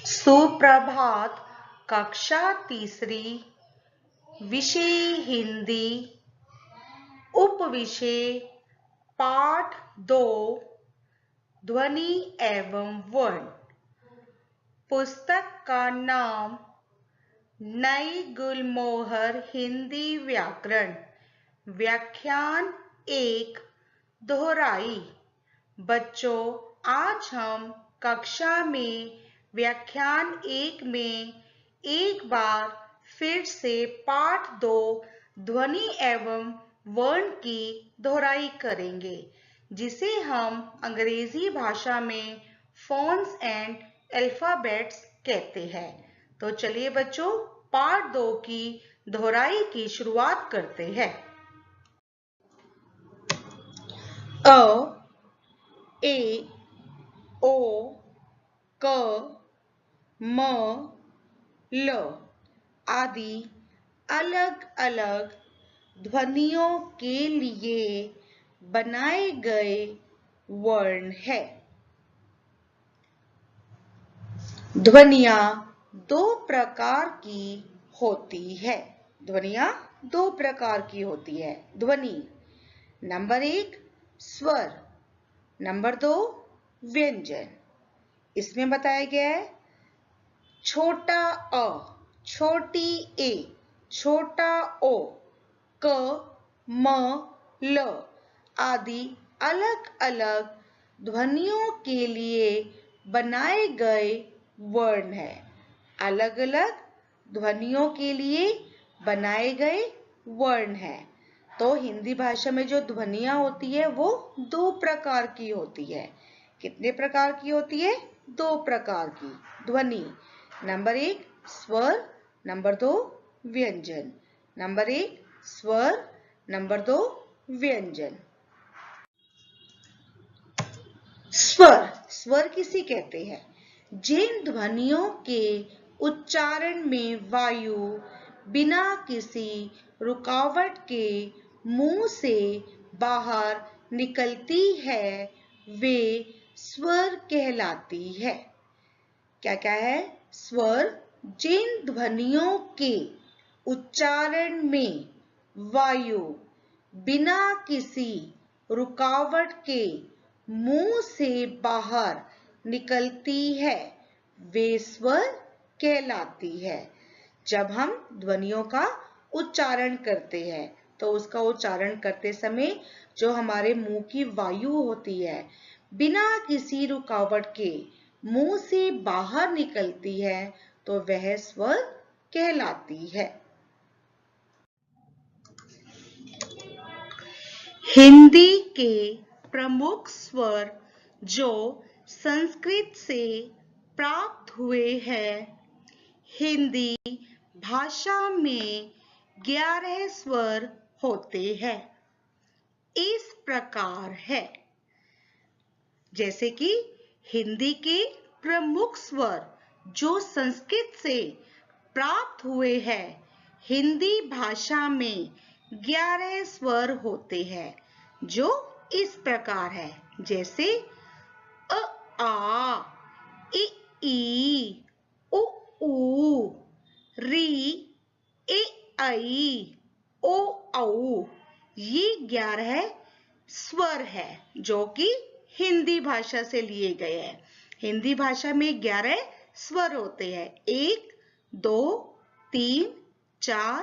सुप्रभात। कक्षा तीसरी, विषय हिंदी, उपविषय पाठ 2, ध्वनि एवं वर्ण। पुस्तक का नाम नई गुलमोहर हिंदी व्याकरण, व्याख्यान 1, दोहराई। बच्चों, आज हम कक्षा में व्याख्यान 1 में एक बार फिर से पाठ 2 ध्वनि एवं वर्ण की दोहराई करेंगे, जिसे हम अंग्रेजी भाषा में फोन्स एंड अल्फाबेट्स कहते हैं। तो चलिए बच्चों, पाठ 2 की दोहराई की शुरुआत करते हैं। अ, ए, ओ, क, म, ल आदि अलग अलग ध्वनियों के लिए बनाए गए वर्ण है। ध्वनियां दो प्रकार की होती है। ध्वनियां दो प्रकार की होती है। ध्वनि नंबर 1 स्वर, नंबर 2 व्यंजन। इसमें बताया गया है छोटा अ, छोटी ए, छोटा ओ, क, म, ल आदि अलग अलग ध्वनियों के लिए बनाए गए वर्ण है। अलग अलग ध्वनियों के लिए बनाए गए वर्ण है। तो हिंदी भाषा में जो ध्वनियां होती है वो दो प्रकार की होती है। कितने प्रकार की होती है? दो प्रकार की ध्वनि। नंबर 1 स्वर, नंबर 2 व्यंजन। नंबर 1 स्वर, नंबर 2 व्यंजन। स्वर, स्वर किसे कहते हैं? जिन ध्वनियों के उच्चारण में वायु बिना किसी रुकावट के मुंह से बाहर निकलती है, वे स्वर कहलाती है। क्या क्या है? स्वर जिन ध्वनियों के उच्चारण में वायु बिना किसी रुकावट के मुंह से बाहर निकलती है, वे स्वर कहलाती है। जब हम ध्वनियों का उच्चारण करते हैं तो उसका उच्चारण करते समय जो हमारे मुंह की वायु होती है, बिना किसी रुकावट के मुंह से बाहर निकलती है, तो वह स्वर कहलाती है। हिंदी के प्रमुख स्वर जो संस्कृत से प्राप्त हुए हैं, हिंदी भाषा में 11 स्वर होते हैं। इस प्रकार है, जैसे कि हिंदी के प्रमुख स्वर जो संस्कृत से प्राप्त हुए हैं, हिंदी भाषा में 11 स्वर होते हैं, जो इस प्रकार है। जैसे अ, आ, इ, ई, उ, ऊ, री, ए, ऐ, ओ, औ। ये 11 स्वर है जो कि हिंदी भाषा से लिए गए हैं। हिंदी भाषा में 11 स्वर होते हैं। 1, 2, 3, 4,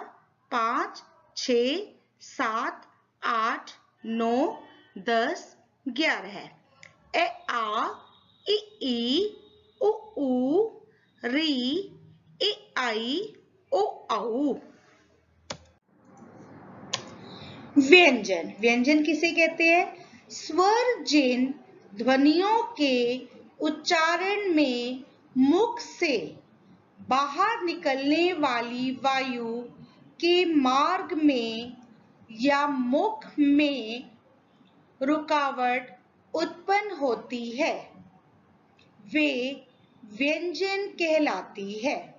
5, 6, 7, 8, 9, 10, 11 है। ए, आ, इ, ई, उ, ऊ, री, ए, ऐ, ओ, औ। व्यंजन, व्यंजन किसे कहते हैं? स्वर जिन ध्वनियों के उच्चारण में मुख से बाहर निकलने वाली वायु के मार्ग में या मुख में रुकावट उत्पन्न होती है, वे व्यंजन कहलाती है।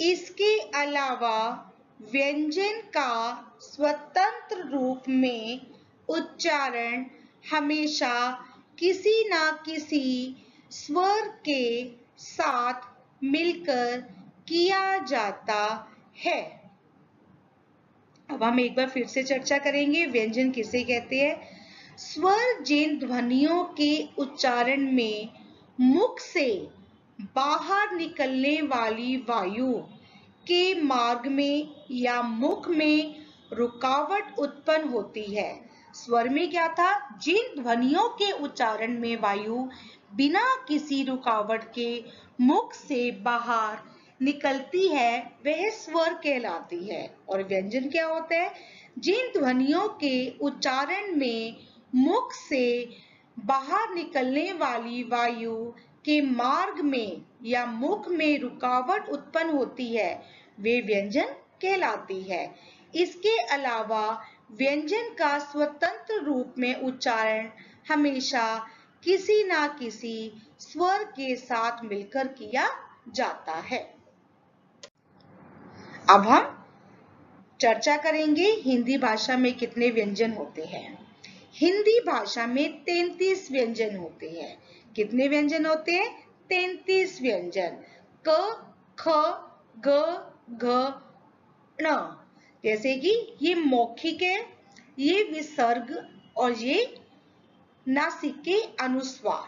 इसके अलावा व्यंजन का स्वतंत्र रूप में उच्चारण हमेशा किसी न किसी स्वर के साथ मिलकर किया जाता है। अब हम एक बार फिर से चर्चा करेंगे व्यंजन किसे कहते हैं। स्वर जिन ध्वनियों के उच्चारण में मुख से बाहर निकलने वाली वायु के मार्ग में या मुख में रुकावट उत्पन्न होती है। स्वर में क्या था, जिन ध्वनियों के उच्चारण में वायु बिना किसी रुकावट के मुख से बाहर निकलती है वह स्वर कहलाती है। और व्यंजन क्या होता है, जिन ध्वनियों के उच्चारण में मुख से बाहर निकलने वाली वायु के मार्ग में या मुख में रुकावट उत्पन्न होती है वे व्यंजन कहलाती है। इसके अलावा व्यंजन का स्वतंत्र रूप में उच्चारण हमेशा किसी ना किसी स्वर के साथ मिलकर किया जाता है। अब हम चर्चा करेंगे हिंदी भाषा में कितने व्यंजन होते हैं। हिंदी भाषा में 33 व्यंजन होते हैं। कितने व्यंजन होते हैं, 33 व्यंजन। क, ख, ग, घ, ण। जैसे कि ये मौखिक है, ये विसर्ग और ये नासिक के अनुस्वार।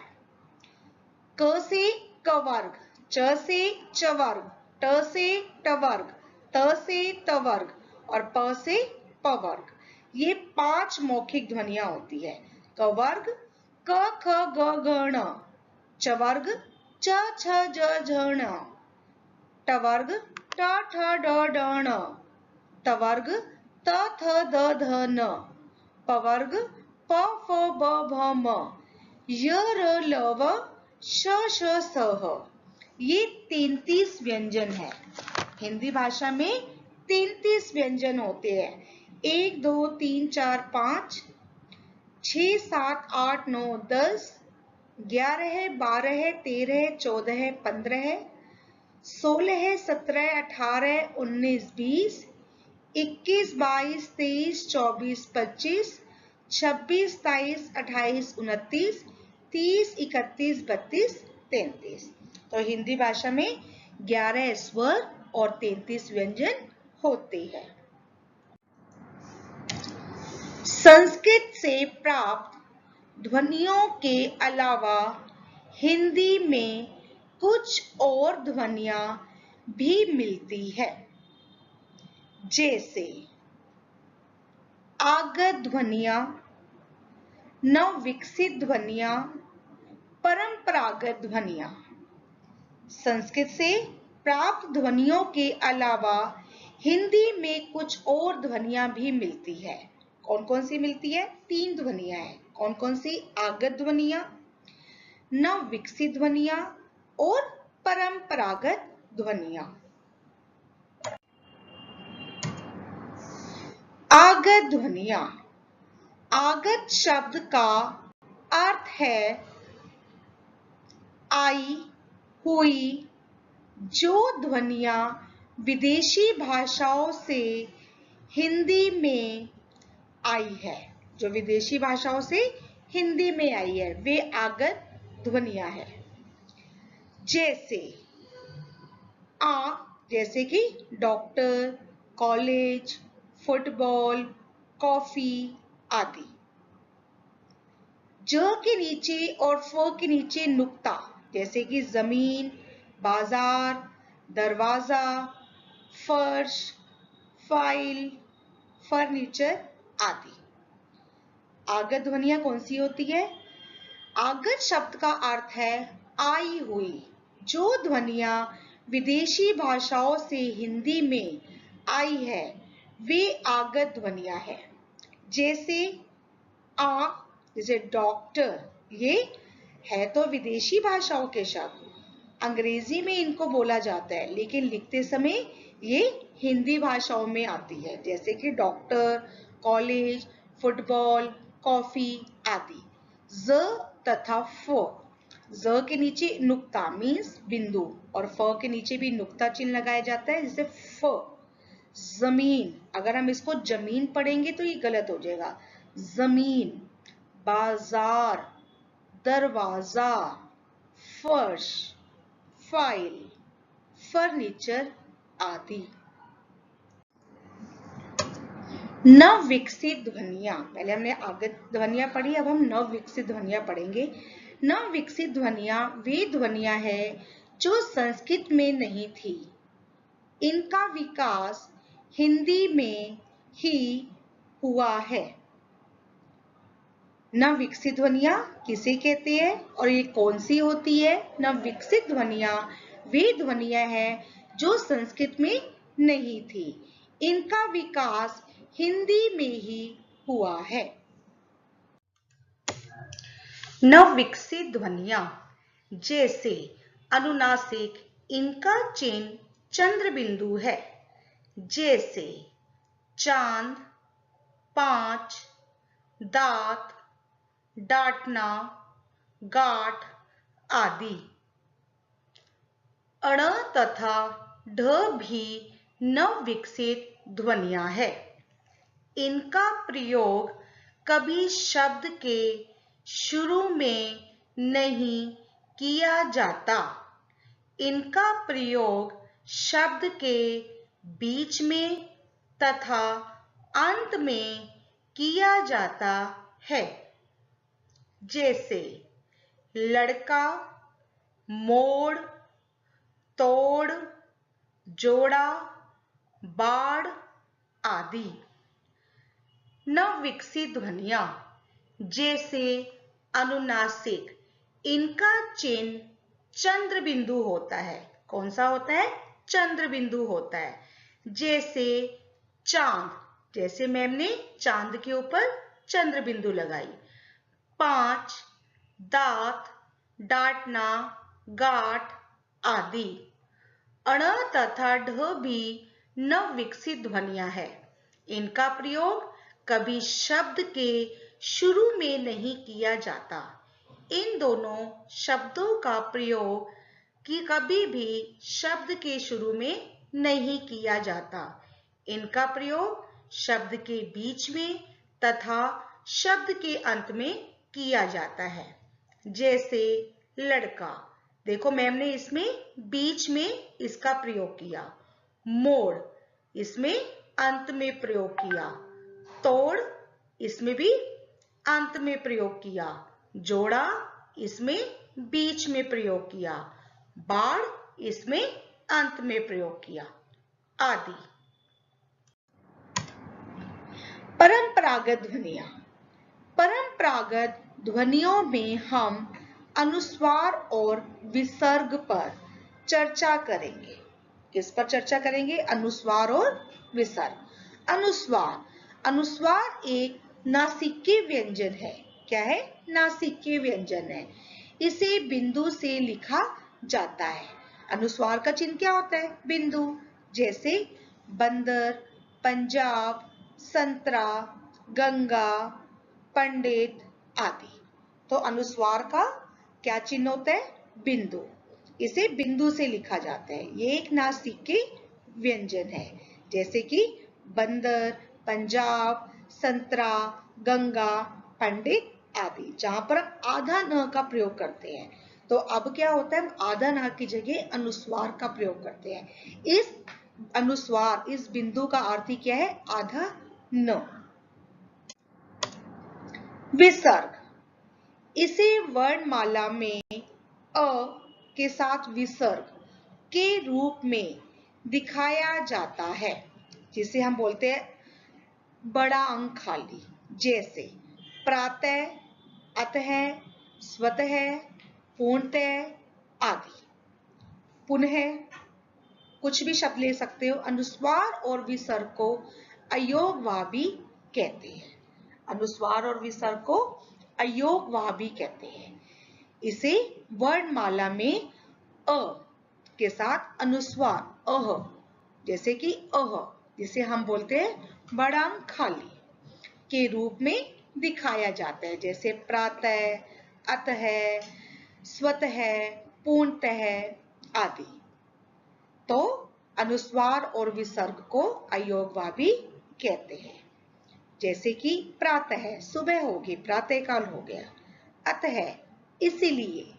क से क वर्ग, च से च वर्ग, ट से ट वर्ग, त से त वर्ग और प से प वर्ग। ये 5 मौखिक ध्वनियां होती है। क वर्ग क ख ग घ ण, च वर्ग च छ ज झ ण, ट वर्ग ट ठ ड ढ ण, त वर्ग त थ द ध न, प वर्ग प फ ब भ म, य र ल व श श स ह। ये 33 व्यंजन है। हिंदी भाषा में 33 व्यंजन होते हैं। 1 2 3 4 5 6 7 8 9 10 11 12 13 14 15 16 17 18 19 20 21 22 23 24 25 26 27 28 29 30 31 32 33। तो हिंदी भाषा में 11 स्वर और 33 व्यंजन होते हैं। संस्कृत से प्राप्त ध्वनियों के अलावा हिंदी में कुछ और ध्वनियां भी मिलती है, जैसे आगत ध्वनियां, नवविकसित ध्वनियां, परंपरागत ध्वनियां। संस्कृत से प्राप्त ध्वनियों के अलावा हिंदी में कुछ और ध्वनियां भी मिलती है। कौन कौन सी मिलती है, 3 ध्वनियां हैं। कौन कौन सी, आगत ध्वनियां, नवविकसित ध्वनियां और परंपरागत ध्वनियां। आगत ध्वनियां। आगत शब्द का अर्थ है आई हुई जो ध्वनियां विदेशी भाषाओं से हिंदी में आई है, जो विदेशी भाषाओं से हिंदी में आई है वे आगत ध्वनियां है। जैसे आ, जैसे कि डॉक्टर, कॉलेज, फुटबॉल, कॉफी आदि। ज के नीचे और फ के नीचे नुक्ता, जैसे कि जमीन, बाजार, दरवाजा, फर्श, फाइल, फर्नीचर आदि। आगत ध्वनियां कौन सी होती है, आगत शब्द का अर्थ है आई हुई जो ध्वनियां विदेशी भाषाओं से हिंदी में आई है वे आगत ध्वनियां है। जैसे आ, जैसे डॉक्टर, ये है तो विदेशी भाषाओं के शब्द, अंग्रेजी में इनको बोला जाता है लेकिन लिखते समय ये हिंदी भाषाओं में आती है, जैसे कि डॉक्टर, कॉलेज, फुटबॉल, कॉफी आदि। ज तथा फ, ज के नीचे नुक्ता मीन्स बिंदु और फ के नीचे भी नुक्ता चिन्ह लगाया जाता है, जैसे फ जमीन। अगर हम इसको जमीन पढ़ेंगे तो ये गलत हो जाएगा। जमीन, बाजार, दरवाजा, फर्श, फाइल, फर्नीचर आदि। नवविकसित ध्वनियां, पहले हमने आगत ध्वनियां पढ़ी, अब हम नवविकसित ध्वनियां पढ़ेंगे। नवविकसित ध्वनियां वे ध्वनियां हैं जो संस्कृत में नहीं थी। इनका विकास हिंदी में ही हुआ है। नवविकसित ध्वनियां किसे कहते हैं और ये कौन सी होती है? नवविकसित ध्वनियां वे ध्वनियां हैं जो संस्कृत में नहीं थी। इनका विकास हिंदी में ही हुआ है। नवविकसित ध्वनियां जैसे अनुनासिक, इनका चिन्ह चंद्र बिंदु है। जैसे चांद, पांच, दांत, डांटना, गांठ आदि। अण तथा ढ भी नवविकसित ध्वनियां है। इनका प्रयोग कभी शब्द के शुरू में नहीं किया जाता। इनका प्रयोग शब्द के बीच में तथा अंत में किया जाता है। जैसे लड़का, मोड़, तोड़, जोड़ा, बाड़ आदि। नवविकसित ध्वनियां जैसे अनुनासिक, इनका चिन्ह चंद्र बिंदु होता है। कौन सा होता है? चंद्र बिंदु होता है। जैसे चांद, जैसे मैम ने चांद के ऊपर चंद्र बिंदु लगाई। पांच, दांत, डांटना, गांठ आदि। अण तथा ढ भी नवविकसित ध्वनियां है। इनका प्रयोग कभी शब्द के शुरू में नहीं किया जाता। इन दोनों शब्दों का प्रयोग कि कभी भी शब्द के शुरू में नहीं किया जाता। इनका प्रयोग शब्द के बीच में तथा शब्द के अंत में किया जाता है। जैसे लड़का, देखो मैम ने इसमें बीच में इसका प्रयोग किया। मोड़, इसमें अंत में प्रयोग किया। तोड़, इसमें भी अंत में प्रयोग किया। जोड़ा, इसमें बीच में प्रयोग किया। बाड़, इसमें अंत में प्रयोग किया आदि। परंपरागत ध्वनियां। परंपरागत ध्वनियों में हम अनुस्वार और विसर्ग पर चर्चा करेंगे। किस पर चर्चा करेंगे? अनुस्वार और विसर्ग। अनुस्वार, अनुस्वार एक नासिकीय व्यंजन है। क्या है? नासिकीय व्यंजन है। इसे बिंदु से लिखा जाता है। अनुस्वार का चिन्ह क्या होता है? बिंदु। जैसे बंदर, पंजाब, संतरा, गंगा, पंडित आदि। तो अनुस्वार का क्या चिन्ह होता है? बिंदु। इसे बिंदु से लिखा जाता है। ये एक नासिकीय व्यंजन है। जैसे कि बंदर, पंजाब, संतरा, गंगा, पंडित आदि, जहां पर हम आधा न का प्रयोग करते हैं। तो अब क्या होता है? हम आधा न की जगह अनुस्वार का प्रयोग करते हैं। इस अनुस्वार, इस बिंदु का अर्थ क्या है? आधा न। विसर्ग, इसे वर्णमाला में अ के साथ विसर्ग के रूप में दिखाया जाता है, जिसे हम बोलते हैं बड़ा अंक खाली। जैसे प्रातः, अतः, स्वतः, पूर्णतः आदि। पुनः, कुछ भी शब्द ले सकते हो। अनुस्वार और विसर्ग को अयोगवाही कहते हैं। अनुस्वार और विसर्ग को अयोगवाही कहते हैं। इसे वर्णमाला में अ के साथ अनुस्वार अह, जैसे कि अह, जिसे हम बोलते हैं बड़ा अंक खाली, के रूप में दिखाया जाता है। जैसे प्रातः, अतः, स्वतः, पूर्णतः आदि। तो अनुस्वार और विसर्ग को अयोगवाही कहते हैं। जैसे कि प्रातः, सुबह होगी, प्रातःकाल हो गया। अतः, इसीलिए।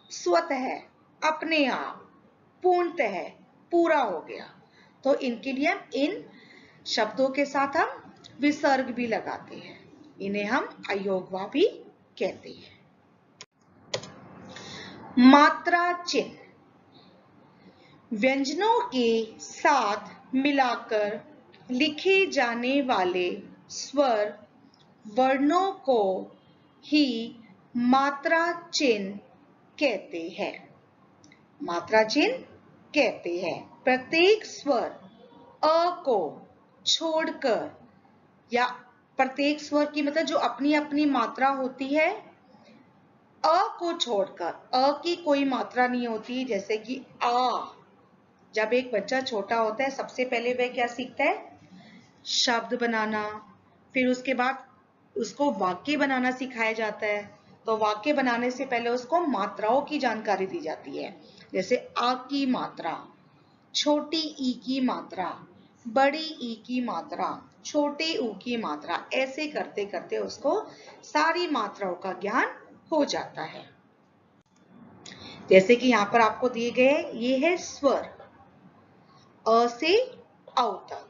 स्वतः, अपने आप। पूर्णतः, पूरा हो गया। तो इनके लिए हम इन शब्दों के साथ हम विसर्ग भी लगाते हैं, इन्हें हम अयोगवा भी कहते हैं। मात्रा चिन्ह व्यंजनों के साथ मिलाकर लिखे जाने वाले स्वर वर्णों को ही मात्रा चिन्ह कहते हैं। मात्रा चिन्ह कहते हैं प्रत्येक स्वर अ को छोड़कर, या प्रत्येक स्वर की मतलब जो अपनी अपनी मात्रा होती है, अ को छोड़कर, अ की कोई मात्रा नहीं होती। जैसे कि आ, जब एक बच्चा छोटा होता है सबसे पहले वह क्या सीखता है? शब्द बनाना, फिर उसके बाद उसको वाक्य बनाना सिखाया जाता है। तो वाक्य बनाने से पहले उसको मात्राओं की जानकारी दी जाती है, जैसे आ की मात्रा, छोटी ई की मात्रा, बड़ी ई की मात्रा, छोटे ऊ की मात्रा, ऐसे करते करते उसको सारी मात्राओं का ज्ञान हो जाता है। जैसे कि यहाँ पर आपको दिए गए, ये है स्वर अ से औ तक।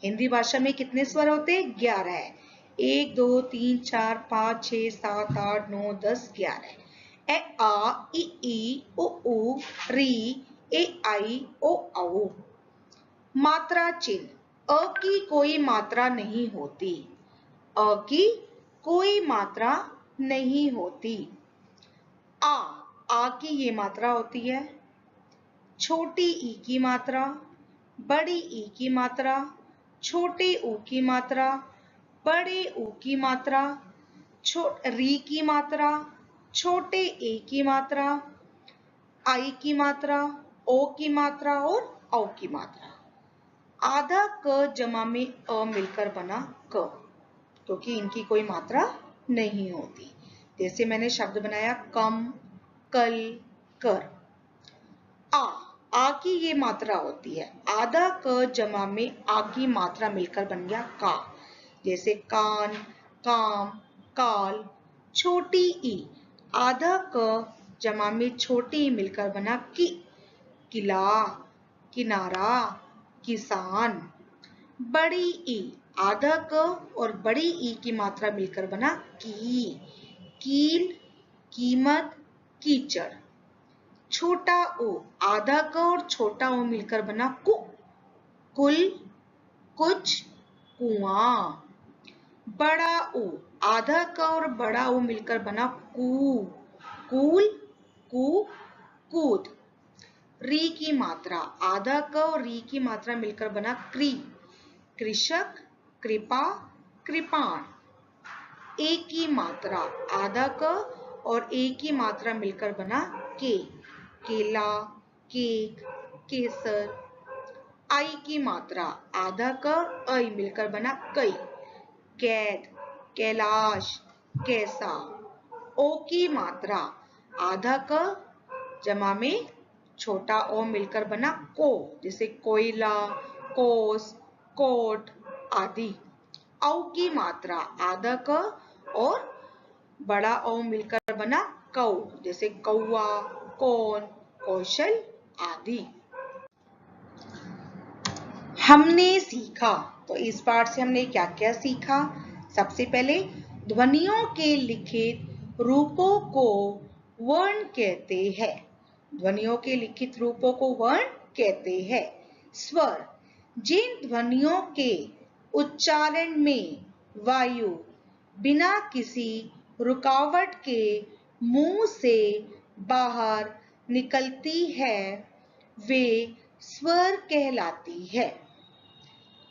हिंदी भाषा में कितने स्वर होते हैं? 11 है। 1 2 3 4 5 6 7 8 9 10 11। ए आ इ ई उ ऊ री ए आई ओ औ। मात्रा चिन्ह अ की कोई मात्रा नहीं होती, अ की कोई मात्रा नहीं होती। आ की ये मात्रा होती है, छोटी ई की मात्रा, बड़ी ई की मात्रा, छोटे ऊ की मात्रा, बड़े ऊ की मात्रा, री की मात्रा, छोटे ए की मात्रा, आई की मात्रा, ओ की मात्रा और औ की मात्रा। आधा क जमा में अ मिलकर बना क, क्योंकि इनकी कोई मात्रा नहीं होती। जैसे मैंने शब्द बनाया कम, कल, कर। आ की ये मात्रा होती है, आधा क जमा में आ की मात्रा मिलकर बन गया का। जैसे कान, काम, काल। छोटी ई, आधा क जमा में छोटी ई मिलकर बना की, किला, किनारा, किसान। बड़ी ई, आधा क और बड़ी ई की मात्रा मिलकर बना की, कील, कीमत, कीचड़। छोटा ओ, आधा क और छोटा ओ मिलकर बना कु, कुल, कुछ, कुआं। बड़ा ओ, आधा क और बड़ा ओ मिलकर बना कू, कूल, कू, कूद। री की मात्रा, आधा क और री की मात्रा मिलकर बना क्री, कृषक, कृपा, कृपाण। ए की मात्रा, आधा क और ए की मात्रा मिलकर बना के, केला, केक, केसर। आई की मात्रा, आधा क आई मिलकर बना कई, कैद, कैलाश, कैसा। ओ की मात्रा, आधा क जमा में छोटा ओ मिलकर बना को, जैसे कोयला, कोस, कोट आदि। औ की मात्रा, आधा क और बड़ा ओ मिलकर बना कौ, जैसे कौआ, कौन, कौशल आदि। हमने सीखा, तो इस पाठ से हमने क्या क्या सीखा? सबसे पहले ध्वनियों के लिखित रूपों को वर्ण कहते हैं। ध्वनियों के लिखित रूपों को वर्ण कहते हैं। स्वर, जिन ध्वनियों के उच्चारण में वायु बिना किसी रुकावट के मुंह से बाहर निकलती है, वे स्वर कहलाती है।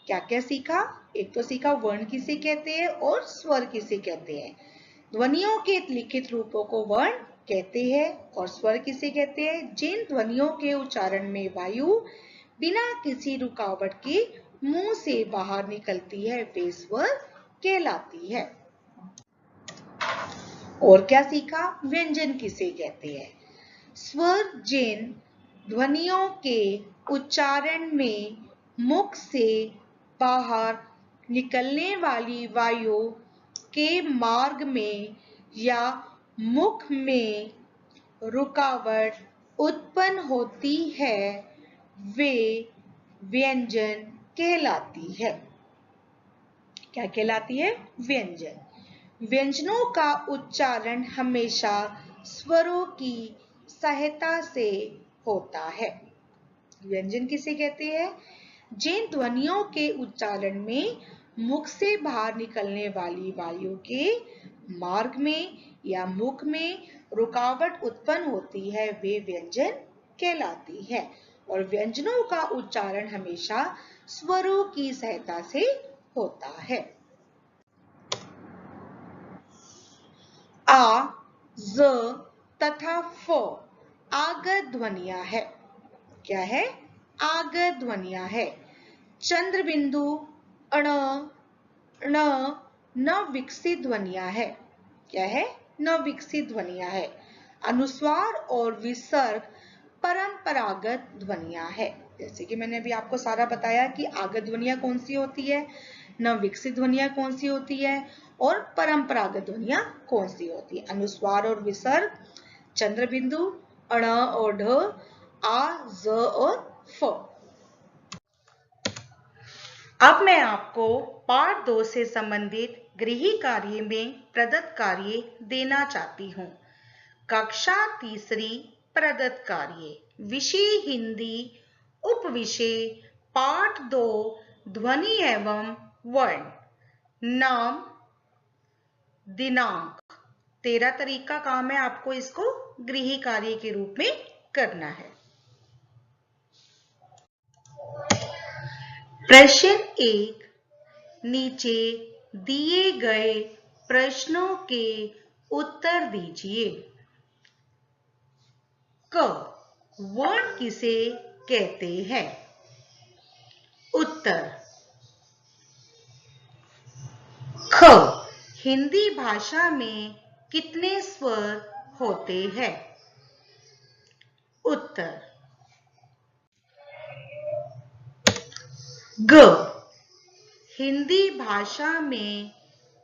क्या क्या सीखा? एक तो सीखा वर्ण किसे कहते हैं और स्वर किसे कहते हैं। ध्वनियों के लिखित रूपों को वर्ण कहते हैं और स्वर किसे कहते हैं? जिन ध्वनियों के उच्चारण में वायु बिना किसी रुकावट के मुंह से बाहर निकलती है, वे स्वर कहलाती है। और क्या सीखा? व्यंजन किसे कहते हैं? स्वर जिन ध्वनियों के उच्चारण में मुख से बाहर निकलने वाली वायु के मार्ग में या मुख में रुकावट उत्पन्न होती है वे व्यंजन कहलाती है। क्या कहलाती है? व्यंजन। व्यंजनों का उच्चारण हमेशा स्वरों की सहायता से होता है। व्यंजन किसे कहते हैं? जिन ध्वनियों के उच्चारण में मुख से बाहर निकलने वाली वायु के मार्ग में या मुख में रुकावट उत्पन्न होती है वे व्यंजन कहलाती है। और व्यंजनों का उच्चारण हमेशा स्वरों की सहायता से होता है। आ, ज तथा फ आगत ध्वनियां है। क्या है? आगत ध्वनियां है। चंद्र बिंदु, अण, ण न विकसित ध्वनियां है। क्या है? न विकसित ध्वनियां है। अनुस्वार और विसर्ग परंपरागत ध्वनियां है। जैसे कि मैंने अभी आपको सारा बताया कि आगत ध्वनियां कौन सी होती है, न विकसित ध्वनियां कौन सी होती है और परंपरागत ध्वनियां कौन सी होती है। अनुस्वार और विसर्ग, चंद्र बिंदु, अण और ढ, आ, ज और फ। अब मैं आपको पाठ 2 से संबंधित गृह कार्य में प्रदत्त कार्य देना चाहती हूँ। कक्षा 3 प्रदत्त कार्य, विषय हिंदी, उपविषय पाठ 2 ध्वनि एवं वर्ण, नाम, दिनांक। 13 तारीख का काम है आपको इसको गृह कार्य के रूप में करना है। प्रश्न 1, नीचे दिए गए प्रश्नों के उत्तर दीजिए। क, वर्ण किसे कहते हैं? उत्तर, ख, हिंदी भाषा में कितने स्वर होते हैं? उत्तर, ग, हिंदी भाषा में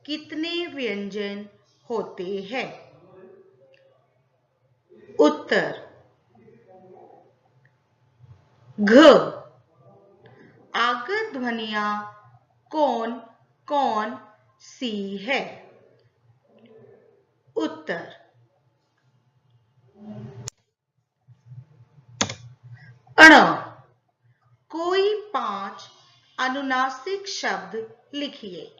कितने व्यंजन होते हैं? उत्तर, घ, आगत ध्वनियां कौन कौन सी है? उत्तर, अण, कोई 5 अनुनासिक शब्द लिखिए।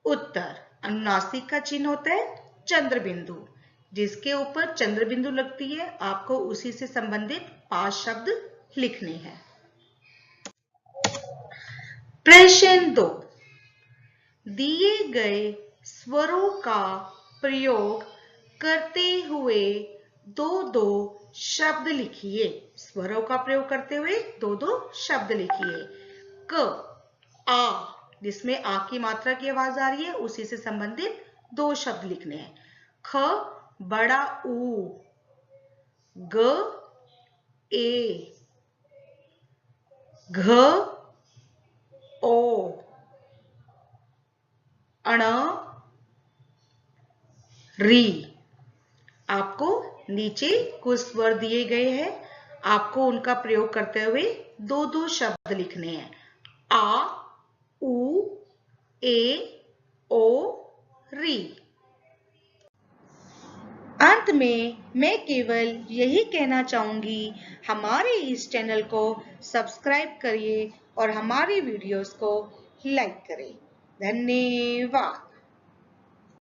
उत्तर, अनुनासिक का चिन्ह होता है चंद्र बिंदु। जिसके ऊपर चंद्र बिंदु लगती है आपको उसी से संबंधित 5 शब्द लिखने हैं। प्रश्न 2, दिए गए स्वरों का प्रयोग करते हुए 2-2 शब्द लिखिए। स्वरों का प्रयोग करते हुए 2-2 शब्द लिखिए। क, आ, जिसमें आ की मात्रा की आवाज आ रही है उसी से संबंधित 2 शब्द लिखने हैं। ख, बड़ा ऊ, ग, ए, घ, ओ, अण, री। आपको नीचे कुछ स्वर दिए गए हैं, आपको उनका प्रयोग करते हुए 2-2 शब्द लिखने हैं। आ, उ, ए, ओ, री। अंत में मैं केवल यही कहना चाहूंगी, हमारे इस चैनल को सब्सक्राइब करिए और हमारी वीडियोस को लाइक करें। धन्यवाद।